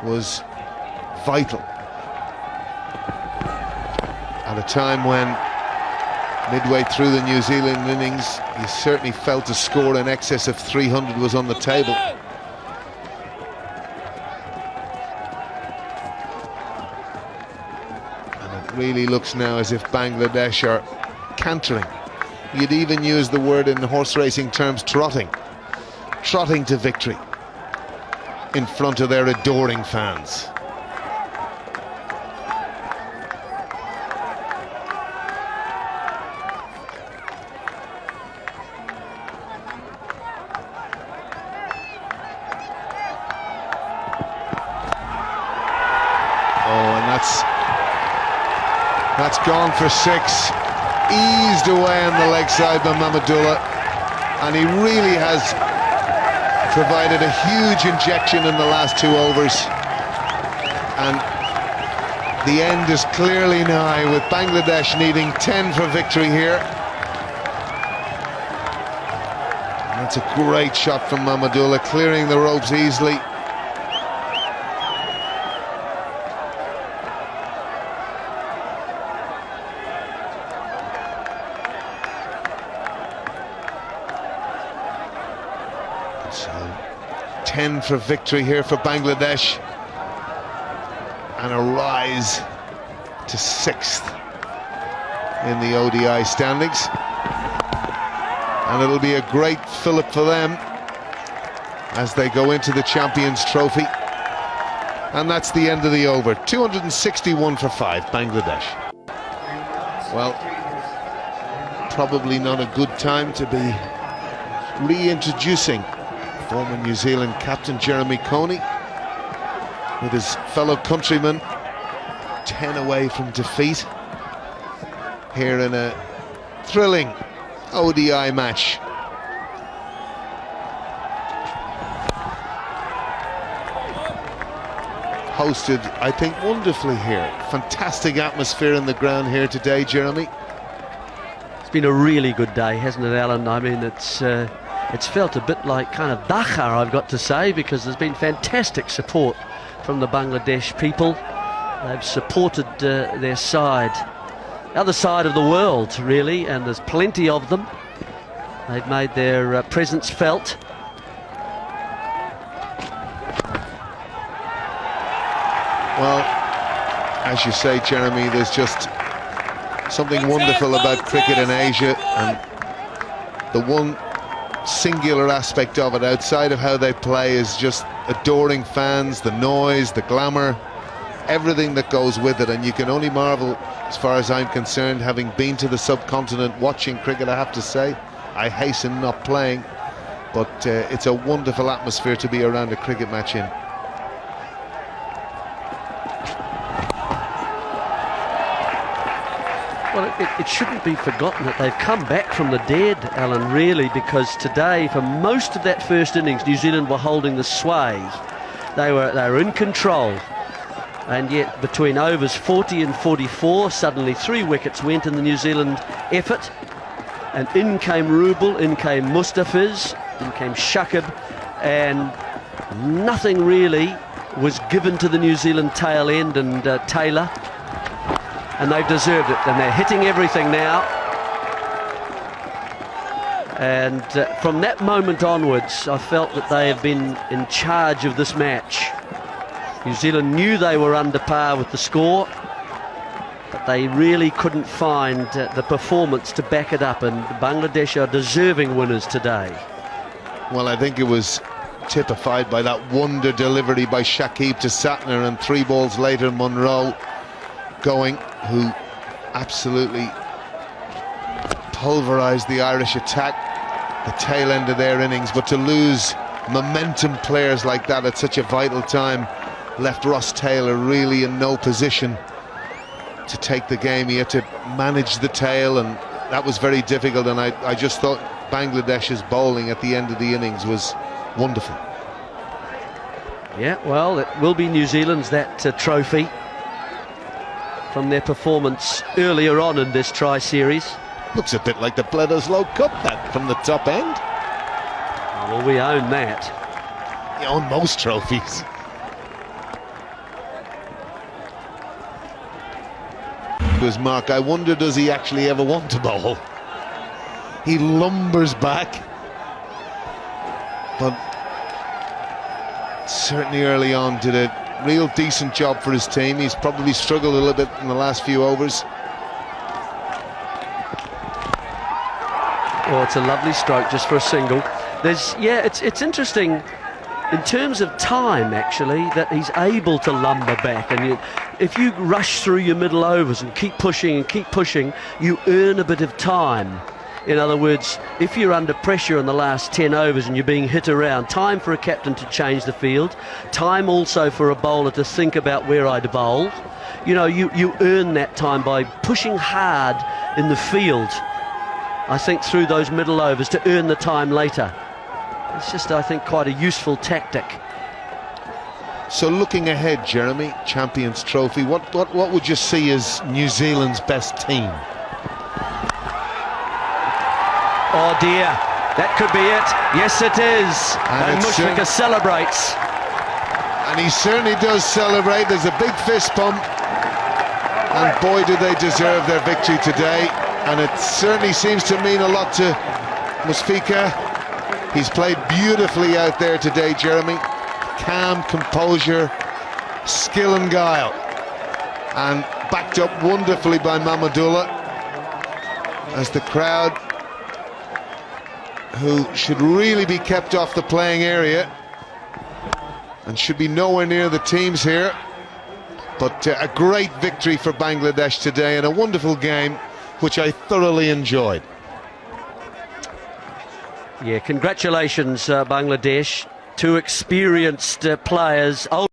was vital at a time when midway through the New Zealand innings you certainly felt a score in excess of 300 was on the table. And it really looks now as if Bangladesh are cantering. You'd even use the word in horse racing terms, trotting to victory in front of their adoring fans. That's gone for 6, eased away on the leg side by Mahmudullah, and he really has provided a huge injection in the last 2 overs, and the end is clearly nigh, with Bangladesh needing 10 for victory here. And that's a great shot from Mahmudullah, clearing the ropes easily. So 10 for victory here for Bangladesh, and a rise to 6th in the ODI standings, and it'll be a great fillip for them as they go into the Champions Trophy. And that's the end of the over. 261 for 5, Bangladesh. Well, probably not a good time to be reintroducing former New Zealand captain Jeremy Coney with his fellow countrymen 10 away from defeat here in a thrilling ODI match. Hosted, I think, wonderfully here. Fantastic atmosphere in the ground here today, Jeremy. It's been a really good day, hasn't it, Alan? I mean, it's felt a bit like kind of Dhaka, I've got to say, because there's been fantastic support from the Bangladesh people. They've supported their side, the other side of the world, really, and there's plenty of them. They've made their presence felt. Well, as you say, Jeremy, there's just something wonderful about cricket in Asia, and the one singular aspect of it outside of how they play is just adoring fans, the noise, the glamour, everything that goes with it. And you can only marvel, as far as I'm concerned, having been to the subcontinent watching cricket. I have to say, I hasten not playing, but it's a wonderful atmosphere to be around a cricket match in. Well, it shouldn't be forgotten that they've come back from the dead, Alan, really, because today, for most of that first innings, New Zealand were holding the sway. They were in control, and yet between overs 40 and 44, suddenly 3 wickets went in the New Zealand effort, and in came Rubel, in came Mustafiz, in came Shakib, and nothing really was given to the New Zealand tail end and Taylor. And they've deserved it, and they're hitting everything now. And from that moment onwards, I felt that they have been in charge of this match. New Zealand knew they were under par with the score, but they really couldn't find the performance to back it up, and Bangladesh are deserving winners today. Well, I think it was typified by that wonder delivery by Shakib to Satner, and 3 balls later Munro going, who absolutely pulverised the Irish attack, the tail end of their innings. But to lose momentum players like that at such a vital time left Ross Taylor really in no position to take the game. He had to manage the tail, and that was very difficult. And I just thought Bangladesh's bowling at the end of the innings was wonderful. Yeah, well, it will be New Zealand's that trophy from their performance earlier on in this tri-series. Looks a bit like the Bledisloe Cup, that, from the top end. Well, we own that. You own most trophies. his mark. I wonder, does he actually ever want to bowl? He lumbers back, but certainly early on did a real decent job for his team. He's probably struggled a little bit in the last few overs. Oh, it's a lovely stroke just for a single. It's interesting in terms of time, actually, that he's able to lumber back. And if you rush through your middle overs and keep pushing, you earn a bit of time. In other words, if you're under pressure in the last 10 overs and you're being hit around, time for a captain to change the field, time also for a bowler to think about where I'd bowl. You know, you earn that time by pushing hard in the field, I think, through those middle overs to earn the time later. It's just, I think, quite a useful tactic. So looking ahead, Jeremy, Champions Trophy, what would you see as New Zealand's best team? Oh dear, that could be it. Yes, it is. And Mushfiqur celebrates. And he certainly does celebrate. There's a big fist pump. And boy, do they deserve their victory today. And it certainly seems to mean a lot to Mushfiqur. He's played beautifully out there today, Jeremy. Calm, composure, skill and guile. And backed up wonderfully by Mahmudullah, as the crowd, who should really be kept off the playing area and should be nowhere near the teams here. But a great victory for Bangladesh today, and a wonderful game which I thoroughly enjoyed. Yeah, congratulations, Bangladesh. Two experienced players.